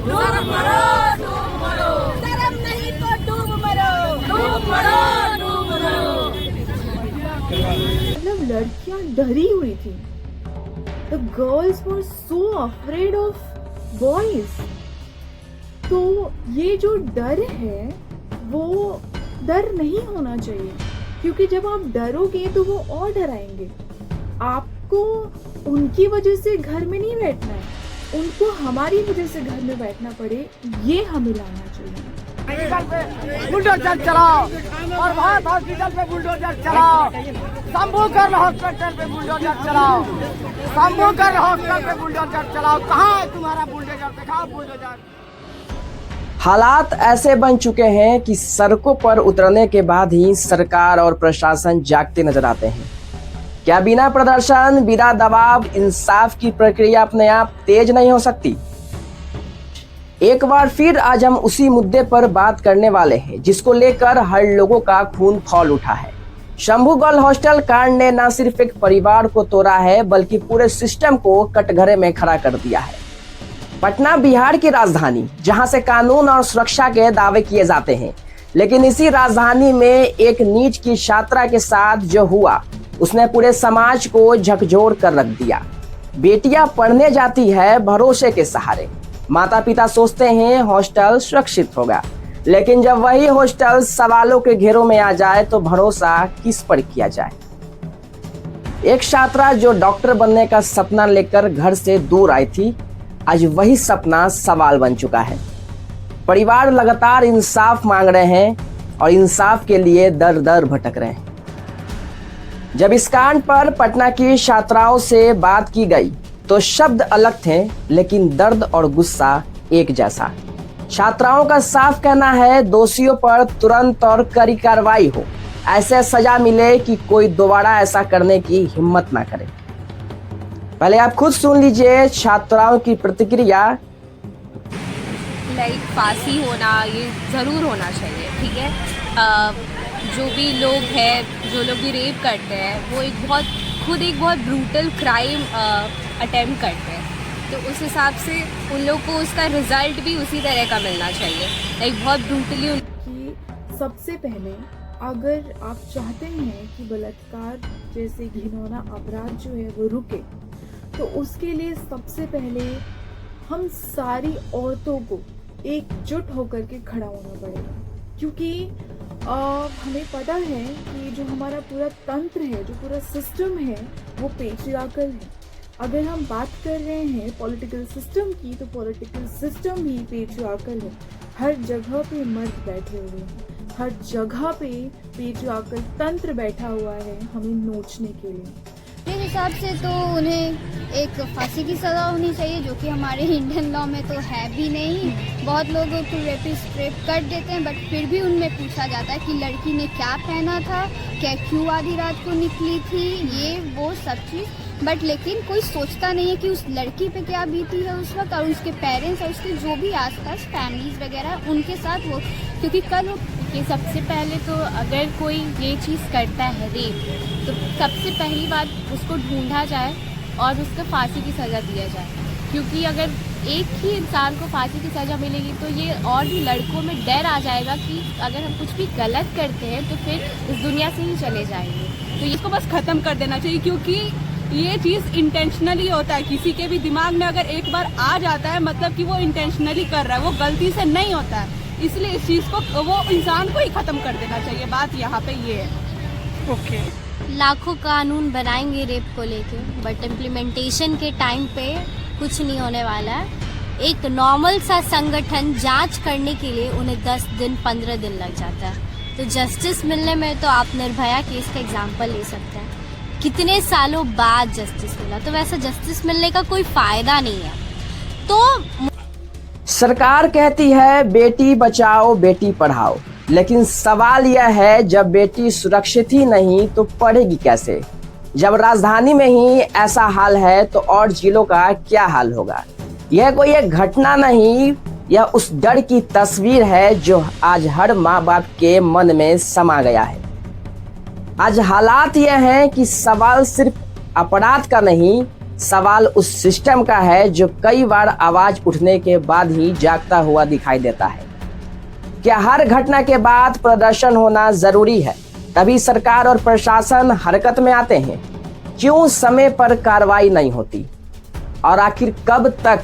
डूब मरो, डूब मरो, शर्म नहीं तो डूब मरो, डूब मरो, डूब मरो। मतलब लड़कियां डरी हुई थी। The girls were so afraid of boys. तो ये जो डर है वो डर नहीं होना चाहिए, क्योंकि जब आप डरोगे तो वो और डराएंगे। आपको उनकी वजह से घर में नहीं बैठना है, उनको हमारी वजह से घर में बैठना पड़े, ये हमें लाना चाहिए। बुलडोजर चलाओ और भारत हॉस्पिटल पे बुलडोजर चलाओ, शंभूकर हॉस्पिटल पे बुलडोजर चलाओ, शंभूकर हॉस्पिटल पे बुलडोजर चलाओ। कहाँ है तुम्हारा बुलडोजर? दिखाओ बुलडोजर। हालात ऐसे बन चुके हैं कि सड़कों पर उतरने के बाद ही सरकार और प्रशासन जागते नजर आते हैं। क्या बिना प्रदर्शन, बिना दबाव इंसाफ की प्रक्रिया अपने आप तेज नहीं हो सकती? एक बार फिर आज हम उसी मुद्दे पर बात करने वाले हैं जिसको लेकर हर लोगों का खून खौल उठा है। शंभू गर्ल हॉस्टल कांड ने न सिर्फ एक परिवार को तोड़ा है बल्कि पूरे सिस्टम को कटघरे में खड़ा कर दिया है। पटना बिहार की राजधानी, जहां से कानून और सुरक्षा के दावे किए जाते हैं, लेकिन इसी राजधानी में एक नीट की छात्रा के साथ जो हुआ उसने पूरे समाज को झकझोर कर रख दिया। बेटियां पढ़ने जाती है भरोसे के सहारे, माता पिता सोचते हैं हॉस्टल सुरक्षित होगा, लेकिन जब वही हॉस्टल सवालों के घेरों में आ जाए तो भरोसा किस पर किया जाए? एक छात्रा जो डॉक्टर बनने का सपना लेकर घर से दूर आई थी, आज वही सपना सवाल बन चुका है। परिवार लगातार इंसाफ मांग रहे हैं और इंसाफ के लिए दर दर भटक रहे हैं। जब इस कांड पर पटना की छात्राओं से बात की गई तो शब्द अलग थे, लेकिन दर्द और गुस्सा एक जैसा। छात्राओं का साफ कहना है दोषियों पर तुरंत और कड़ी कार्रवाई हो, ऐसे सजा मिले कि कोई दोबारा ऐसा करने की हिम्मत ना करे। पहले आप खुद सुन लीजिए छात्राओं की प्रतिक्रिया। फांसी होना ये ज़रूर होना चाहिए, ठीक है। जो भी लोग हैं, जो लोग भी रेप करते हैं, वो एक बहुत ब्रूटल क्राइम अटेम्प्ट करते हैं, तो उस हिसाब से उन लोग को उसका रिजल्ट भी उसी तरह का मिलना चाहिए। बहुत ब्रूटली कि सबसे पहले अगर आप चाहते हैं कि बलात्कार जैसे घिनौना अपराध जो है वो रुके, तो उसके लिए सबसे पहले हम सारी औरतों को एकजुट होकर के खड़ा होना पड़ेगा, क्योंकि हमें पता है कि जो हमारा पूरा तंत्र है, जो पूरा सिस्टम है, वो पेट्रियार्कल है। अगर हम बात कर रहे हैं पॉलिटिकल सिस्टम की, तो पॉलिटिकल सिस्टम भी पेट्रियार्कल है। हर जगह पे मर्द बैठे हुए हैं, हर जगह पे पेट्रियार्कल तंत्र बैठा हुआ है हमें नोचने के लिए। मेरे हिसाब से तो उन्हें एक फांसी की सज़ा होनी चाहिए, जो कि हमारे इंडियन लॉ में तो है भी नहीं। बहुत लोग तो रेपिस्ट रेप कर देते हैं, बट फिर भी उनमें पूछा जाता है कि लड़की ने क्या पहना था, क्या क्यों आधी रात को निकली थी, ये वो सब चीज़। बट लेकिन कोई सोचता नहीं है कि उस लड़की पे क्या बीती है उस वक्त, और उसके पेरेंट्स और उसके जो भी आसपास फैमिलीज वगैरह उनके साथ वो, क्योंकि कल वो कि सबसे पहले तो अगर कोई ये चीज़ करता है रेप, तो सबसे पहली बात उसको ढूंढा जाए और उसको फांसी की सज़ा दिया जाए, क्योंकि अगर एक ही इंसान को फांसी की सज़ा मिलेगी तो ये और भी लड़कों में डर आ जाएगा कि अगर हम कुछ भी गलत करते हैं तो फिर इस दुनिया से ही चले जाएंगे। तो इसको बस ख़त्म कर देना चाहिए, क्योंकि ये चीज़ इंटेंशनली होता है। किसी के भी दिमाग में अगर एक बार आ जाता है, मतलब कि वो इंटेंशनली कर रहा है, वो गलती से नहीं होता है। इसलिए इस चीज़ को, वो इंसान को ही ख़त्म कर देना चाहिए। बात यहाँ पे ये है। ओके, लाखों कानून बनाएंगे रेप को लेके, बट इम्प्लीमेंटेशन के टाइम पे कुछ नहीं होने वाला है। एक नॉर्मल सा संगठन जांच करने के लिए उन्हें 10 दिन 15 दिन लग जाता है। तो जस्टिस मिलने में तो आप निर्भया केस का एग्जाम्पल ले सकते हैं, कितने सालों बाद जस्टिस मिला। तो वैसा जस्टिस मिलने का कोई फायदा नहीं है। तो सरकार कहती है बेटी बचाओ बेटी पढ़ाओ, लेकिन सवाल यह है जब बेटी सुरक्षित ही नहीं तो पढ़ेगी कैसे? जब राजधानी में ही ऐसा हाल है तो और जिलों का क्या हाल होगा? यह कोई एक घटना नहीं, यह उस डर की तस्वीर है जो आज हर माँ बाप के मन में समा गया है। आज हालात यह हैं कि सवाल सिर्फ अपराध का नहीं सवाल उस सिस्टम का है जो कई बार आवाज उठने के बाद ही जागता हुआ दिखाई देता है। क्या हर घटना के बाद प्रदर्शन होना जरूरी है, तभी सरकार और प्रशासन हरकत में आते हैं? क्यों समय पर कार्रवाई नहीं होती? और आखिर कब तक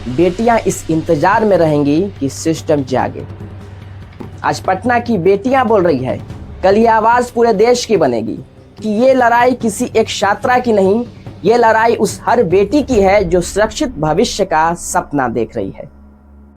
बेटियां इस इंतजार में रहेंगी कि सिस्टम जागे? आज पटना की बेटियां बोल रही है, कल ये आवाज पूरे देश की बनेगी कि ये लड़ाई किसी एक छात्रा की नहीं, ये लड़ाई उस हर बेटी की है जो सुरक्षित भविष्य का सपना देख रही है।